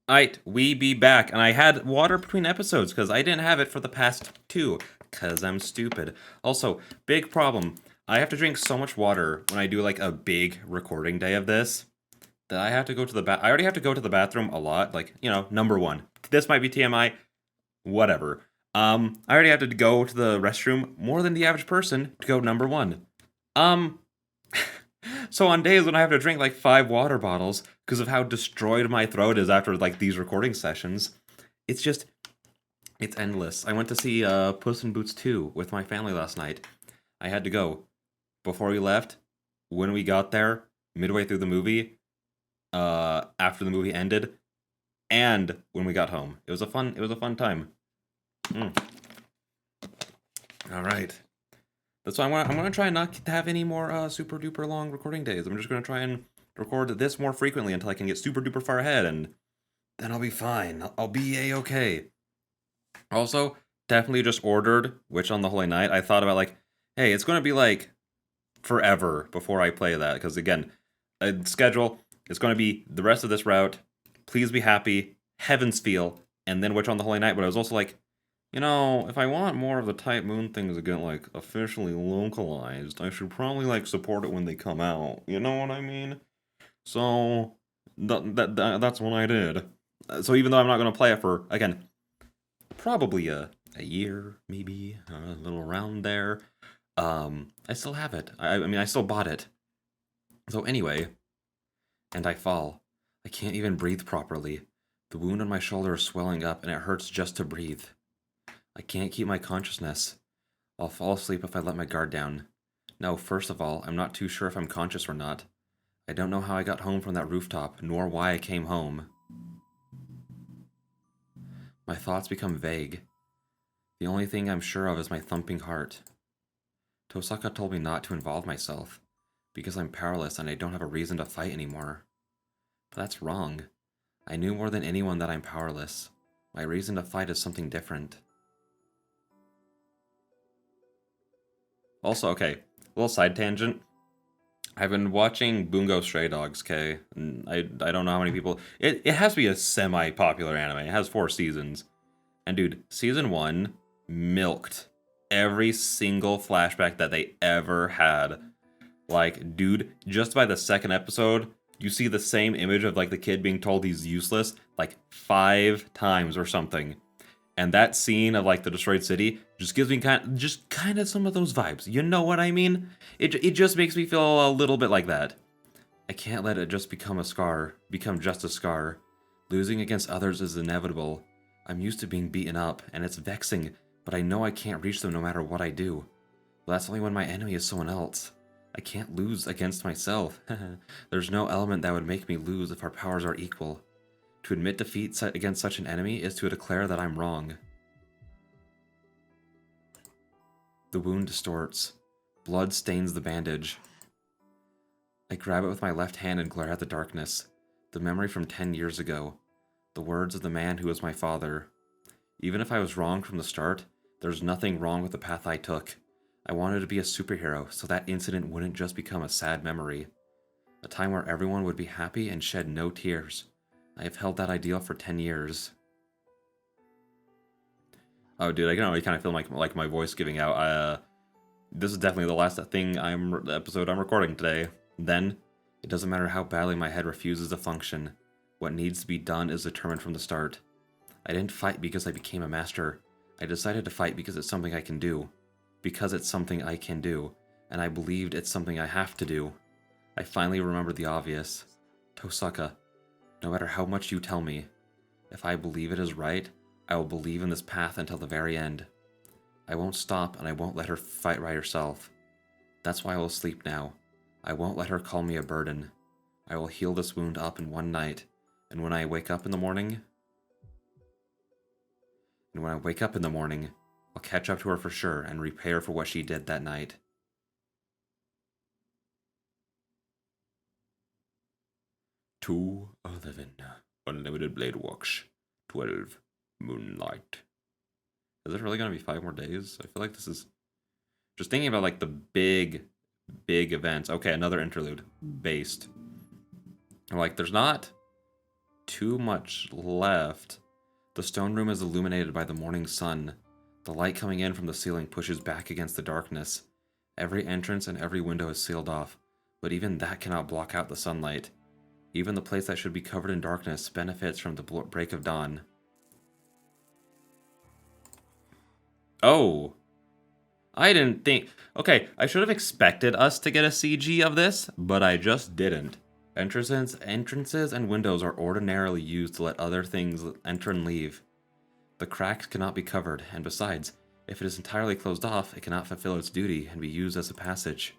We be back, and I had water between episodes because I didn't have it for the past two, because I'm stupid. Also, big problem. I have to drink so much water when I do like a big recording day of this that I have to go to the I already have to go to the bathroom a lot. Like, number one. This might be TMI, whatever. I already have to go to the restroom more than the average person to go number one. Um, so on days when I have to drink like 5 water bottles because of how destroyed my throat is after like these recording sessions, it's just it's endless. I went to see Puss in Boots 2 with my family last night. I had to go before we left. When we got there, midway through the movie, after the movie ended, and when we got home. It was a fun time. Mm. All right. That's why I'm gonna try not to have any more super duper long recording days. I'm just gonna try and record this more frequently until I can get super duper far ahead, and then I'll be fine. I'll be a okay. Also, definitely just ordered Witch on the Holy Night. I thought about like, hey, it's gonna be like forever before I play that because again, a schedule is gonna be the rest of this route. Please be happy, Heaven's Feel, and then Witch on the Holy Night. But I was also like, if I want more of the Type Moon things to get like officially localized, I should probably like support it when they come out. You know what I mean? So that's what I did. So even though I'm not gonna play it for again probably a year, maybe a little around there, I still have it. I mean I still bought it. So anyway, and I fall. I can't even breathe properly. The wound on my shoulder is swelling up, and it hurts just to breathe. I can't keep my consciousness. I'll fall asleep if I let my guard down. No, first of all, I'm not too sure if I'm conscious or not. I don't know how I got home from that rooftop, nor why I came home. My thoughts become vague. The only thing I'm sure of is my thumping heart. Tosaka told me not to involve myself, because I'm powerless and I don't have a reason to fight anymore. But that's wrong. I knew more than anyone that I'm powerless. My reason to fight is something different. Also, okay, little side tangent. I've been watching Bungo Stray Dogs, okay? And I don't know how many people. It has to be a semi popular anime. It has 4 seasons. And dude, season 1 milked every single flashback that they ever had. Like, dude, just by the second episode, you see the same image of like the kid being told he's useless like 5 times or something. And that scene of like the destroyed city just gives me kind of some of those vibes. You know what I mean? It just makes me feel a little bit like that. I can't let it just become just a scar. Losing against others is inevitable. I'm used to being beaten up, and it's vexing, but I know I can't reach them no matter what I do. Well, that's only when my enemy is someone else. I can't lose against myself. There's no element that would make me lose if our powers are equal. To admit defeat against such an enemy is to declare that I'm wrong. The wound distorts. Blood stains the bandage. I grab it with my left hand and glare at the darkness. The memory from 10 years ago. The words of the man who was my father. Even if I was wrong from the start, there's nothing wrong with the path I took. I wanted to be a superhero, so that incident wouldn't just become a sad memory. A time where everyone would be happy and shed no tears. I have held that ideal for 10 years. Oh, dude, I can already kind of feel like my voice giving out. This is definitely the last episode I'm recording today. Then, it doesn't matter how badly my head refuses to function. What needs to be done is determined from the start. I didn't fight because I became a master. I decided to fight because it's something I can do. Because it's something I can do, and I believed it's something I have to do. I finally remembered the obvious. Tosaka, no matter how much you tell me, if I believe it is right, I will believe in this path until the very end. I won't stop and I won't let her fight by herself. That's why I will sleep now. I won't let her call me a burden. I will heal this wound up in one night, and when I wake up in the morning, I'll catch up to her for sure and repay her for what she did that night. "211 Unlimited Blade Works 12 Moonlight." Is it really gonna be 5 more days? I feel like this is just thinking about like the big events. Okay, another interlude based. I'm like, there's not too much left. The stone room is illuminated by the morning sun. The light coming in from the ceiling pushes back against the darkness. Every entrance and every window is sealed off, but even that cannot block out the sunlight. Even the place that should be covered in darkness benefits from the break of dawn. Oh! I didn't think... Okay, I should have expected us to get a CG of this, but I just didn't. Entrances and windows are ordinarily used to let other things enter and leave. The cracks cannot be covered, and besides, if it is entirely closed off, it cannot fulfill its duty and be used as a passage.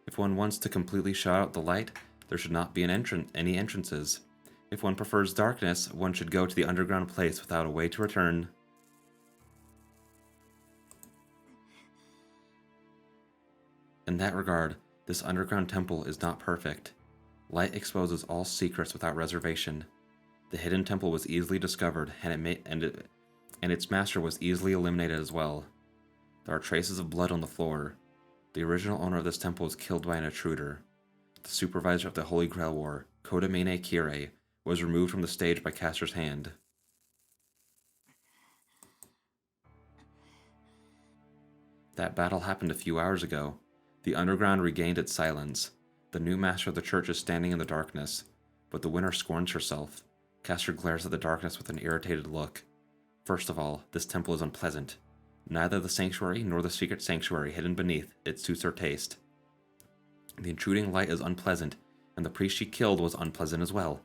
If one wants to completely shut out the light, there should not be any entrances. If one prefers darkness, one should go to the underground place without a way to return. In that regard, this underground temple is not perfect. Light exposes all secrets without reservation. The hidden temple was easily discovered, and its master was easily eliminated as well. There are traces of blood on the floor. The original owner of this temple was killed by an intruder. The supervisor of the Holy Grail War, Kodamine Kirei, was removed from the stage by Castor's hand. That battle happened a few hours ago. The underground regained its silence. The new master of the church is standing in the darkness, but the winner scorns herself. Castor glares at the darkness with an irritated look. First of all, this temple is unpleasant. Neither the sanctuary nor the secret sanctuary hidden beneath it suits her taste. The intruding light is unpleasant, and the priest she killed was unpleasant as well.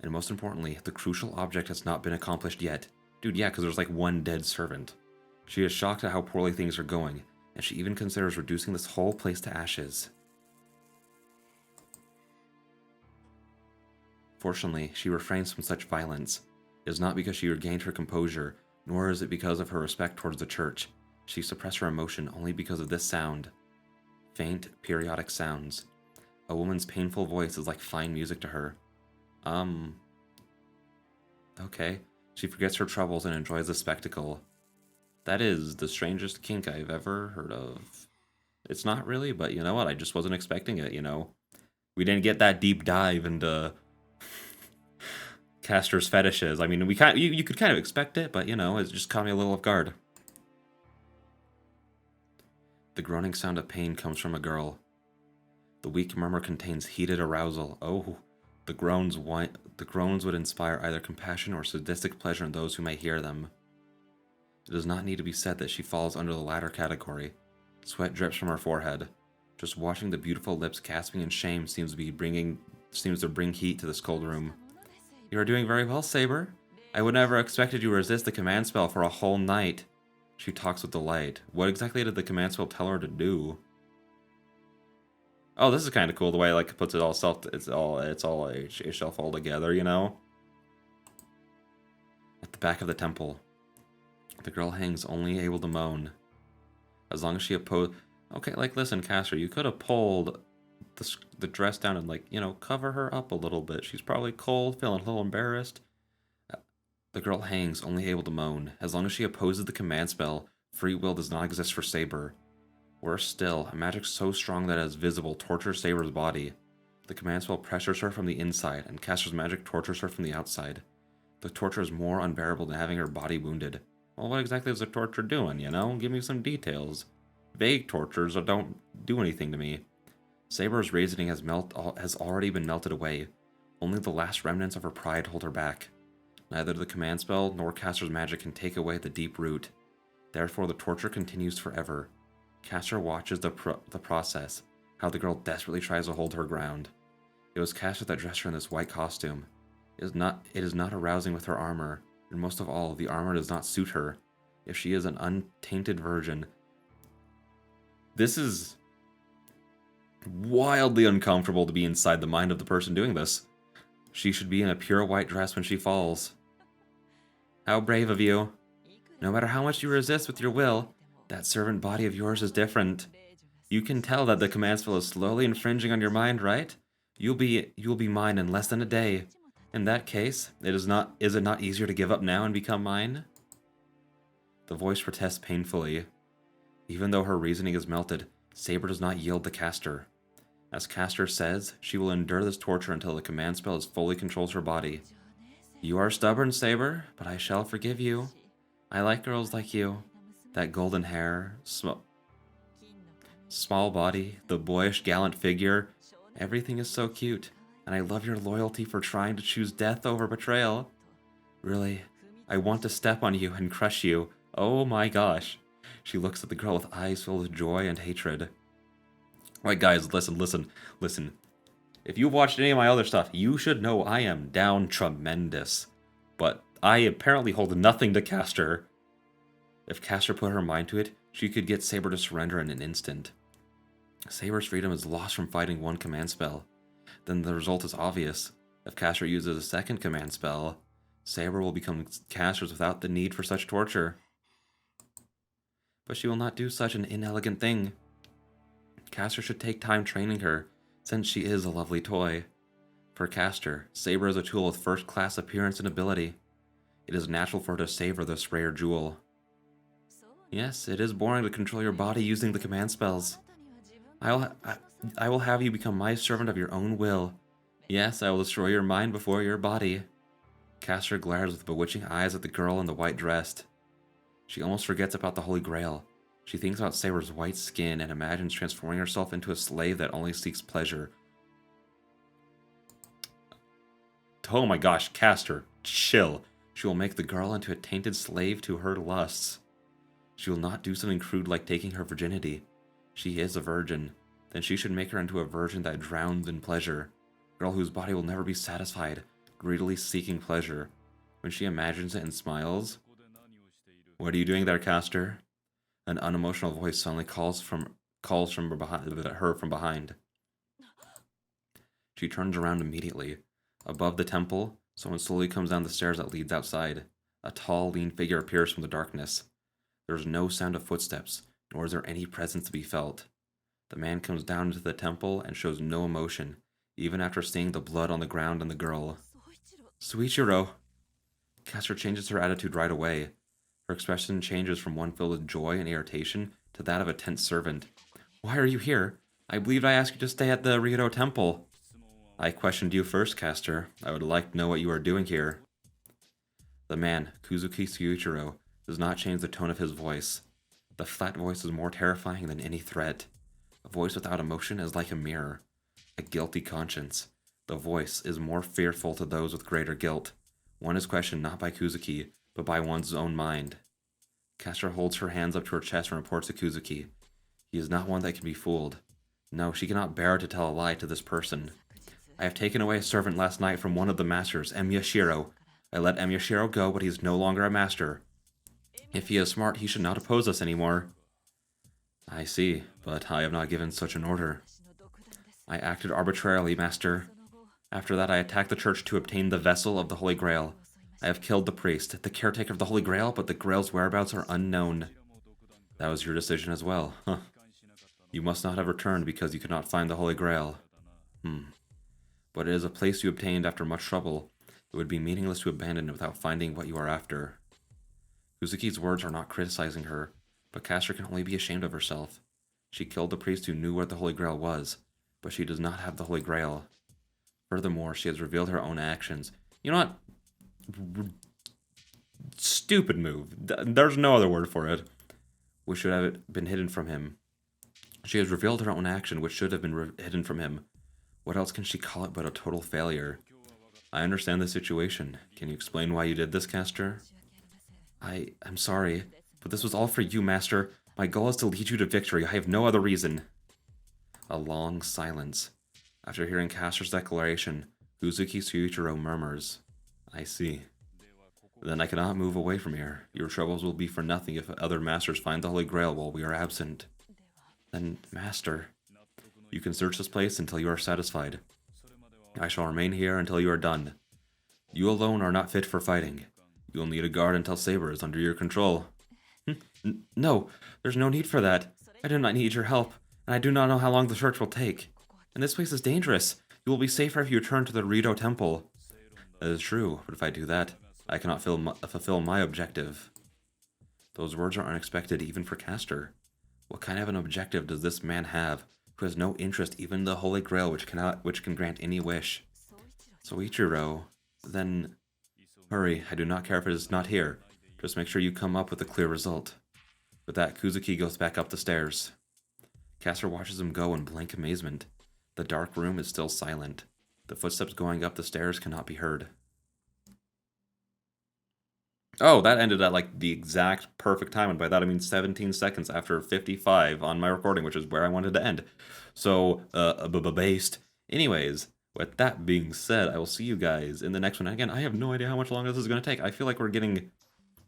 And most importantly, the crucial object has not been accomplished yet. Dude, yeah, because there's like one dead servant. She is shocked at how poorly things are going, and she even considers reducing this whole place to ashes. Fortunately, she refrains from such violence. It is not because she regained her composure, nor is it because of her respect towards the church. She suppressed her emotion only because of this sound. Faint, periodic sounds. A woman's painful voice is like fine music to her. Okay. She forgets her troubles and enjoys the spectacle. That is the strangest kink I've ever heard of. It's not really, but you know what? I just wasn't expecting it, you know? We didn't get that deep dive into Castor's fetishes. I mean, you could kind of expect it, but you know, it just caught me a little off guard. The groaning sound of pain comes from a girl. The weak murmur contains heated arousal. Oh, the groans would inspire either compassion or sadistic pleasure in those who may hear them. It does not need to be said that she falls under the latter category. Sweat drips from her forehead. Just watching the beautiful lips gasping in shame seems to bring heat to this cold room. You are doing very well, Saber. I would never have expected you to resist the command spell for a whole night. She talks with delight. What exactly did the command spell tell her to do? Oh, this is kind of cool. The way like it puts it all it's all a shelf all together, you know. At the back of the temple, the girl hangs, only able to moan. As long as she opposed. Okay, like listen, Castor, you could have pulled the dress down and like, you know, cover her up a little bit. She's probably cold, feeling a little embarrassed. The girl hangs, only able to moan. As long as she opposes the command spell, free will does not exist for Saber. Worse still, a magic so strong that it is visible tortures Saber's body. The command spell pressures her from the inside, and Castor's magic tortures her from the outside. The torture is more unbearable than having her body wounded. Well, what exactly is the torture doing, you know? Give me some details. Vague tortures don't do anything to me. Saber's reasoning has already been melted away. Only the last remnants of her pride hold her back. Neither the command spell nor Castor's magic can take away the deep root. Therefore, the torture continues forever. Castor watches the process, how the girl desperately tries to hold her ground. It was Castor that dressed her in this white costume. It is not arousing with her armor, and most of all, the armor does not suit her. If she is an untainted virgin, this is wildly uncomfortable to be inside the mind of the person doing this. She should be in a pure white dress when she falls. How brave of you. No matter how much you resist with your will, that servant body of yours is different. You can tell that the command spell is slowly infringing on your mind, right? You'll be mine in less than a day. In that case, is it not easier to give up now and become mine? The voice protests painfully. Even though her reasoning is melted, Saber does not yield to Castor. As Castor says, she will endure this torture until the command spell fully controls her body. You are stubborn, Saber, but I shall forgive you. I like girls like you. That golden hair, small body, the boyish, gallant figure. Everything is so cute, and I love your loyalty for trying to choose death over betrayal. Really, I want to step on you and crush you. Oh my gosh. She looks at the girl with eyes filled with joy and hatred. Alright, guys, listen. If you've watched any of my other stuff, you should know I am down tremendous. But I apparently hold nothing to Castor. If Castor put her mind to it, she could get Saber to surrender in an instant. Saber's freedom is lost from fighting one command spell. Then the result is obvious. If Castor uses a second command spell, Saber will become Castor's without the need for such torture. But she will not do such an inelegant thing. Castor should take time training her, since she is a lovely toy. For Castor, Saber is a tool with first-class appearance and ability. It is natural for her to savor this rare jewel. Yes, it is boring to control your body using the command spells. I will have you become my servant of your own will. Yes, I will destroy your mind before your body. Castor glares with bewitching eyes at the girl in the white dress. She almost forgets about the Holy Grail. She thinks about Saber's white skin and imagines transforming herself into a slave that only seeks pleasure. Oh my gosh, Castor, chill. She will make the girl into a tainted slave to her lusts. She will not do something crude like taking her virginity. She is a virgin. Then she should make her into a virgin that drowns in pleasure. A girl whose body will never be satisfied, greedily seeking pleasure. When she imagines it and smiles... What are you doing there, Castor? An unemotional voice suddenly calls from her from behind. She turns around immediately. Above the temple, someone slowly comes down the stairs that leads outside. A tall, lean figure appears from the darkness. There is no sound of footsteps, nor is there any presence to be felt. The man comes down into the temple and shows no emotion, even after seeing the blood on the ground and the girl. Soichiro! Castor changes her attitude right away. Her expression changes from one filled with joy and irritation to that of a tense servant. Why are you here? I believed I asked you to stay at the Rito Temple. I questioned you first, Castor. I would like to know what you are doing here. The man, Kuzuki Soichiro, does not change the tone of his voice. The flat voice is more terrifying than any threat. A voice without emotion is like a mirror. A guilty conscience. The voice is more fearful to those with greater guilt. One is questioned not by Kuzuki, but by one's own mind. Castor holds her hands up to her chest and reports to Kuzuki. He is not one that can be fooled. No, she cannot bear to tell a lie to this person. I have taken away a servant last night from one of the masters, Emyashiro. I let Emyashiro go, but he is no longer a master. If he is smart, he should not oppose us anymore. I see, but I have not given such an order. I acted arbitrarily, master. After that, I attacked the church to obtain the vessel of the Holy Grail. I have killed the priest, the caretaker of the Holy Grail, but the Grail's whereabouts are unknown. That was your decision as well, huh? You must not have returned because you could not find the Holy Grail. But it is a place you obtained after much trouble. It would be meaningless to abandon it without finding what you are after. Kuzuki's words are not criticizing her, but Castor can only be ashamed of herself. She killed the priest who knew what the Holy Grail was, but she does not have the Holy Grail. Furthermore, she has revealed her own actions. You know what? Stupid move. There's no other word for it. Which should have been hidden from him. She has revealed her own action, which should have been hidden from him. What else can she call it but a total failure? I understand the situation. Can you explain why you did this, Castor? I'm sorry, but this was all for you, Master. My goal is to lead you to victory. I have no other reason. A long silence. After hearing Castor's declaration, Kuzuki Soichiro murmurs, I see. Then I cannot move away from here. Your troubles will be for nothing if other masters find the Holy Grail while we are absent. Then, Master, you can search this place until you are satisfied. I shall remain here until you are done. You alone are not fit for fighting. You will need a guard until Saber is under your control. No, there's no need for that. I do not need your help, and I do not know how long the search will take. And this place is dangerous. You will be safer if you return to the Rito Temple. That is true, but if I do that, I cannot fulfill my objective. Those words are unexpected even for Castor. What kind of an objective does this man have, who has no interest even in the Holy Grail which can grant any wish? Soichiro, then... Hurry, I do not care if it is not here. Just make sure you come up with a clear result. With that, Kuzuki goes back up the stairs. Caster watches him go in blank amazement. The dark room is still silent. The footsteps going up the stairs cannot be heard. Oh, that ended at like the exact perfect time, and by that I mean 17 seconds after 55 on my recording, which is where I wanted to end. So, based. Anyways, with that being said, I will see you guys in the next one. Again, I have no idea how much longer this is going to take. I feel like we're getting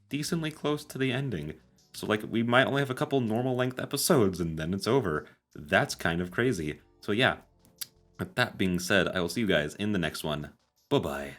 decently close to the ending. So, like, we might only have a couple normal length episodes, and then it's over. That's kind of crazy. So, yeah, with that being said, I will see you guys in the next one. Bye-bye.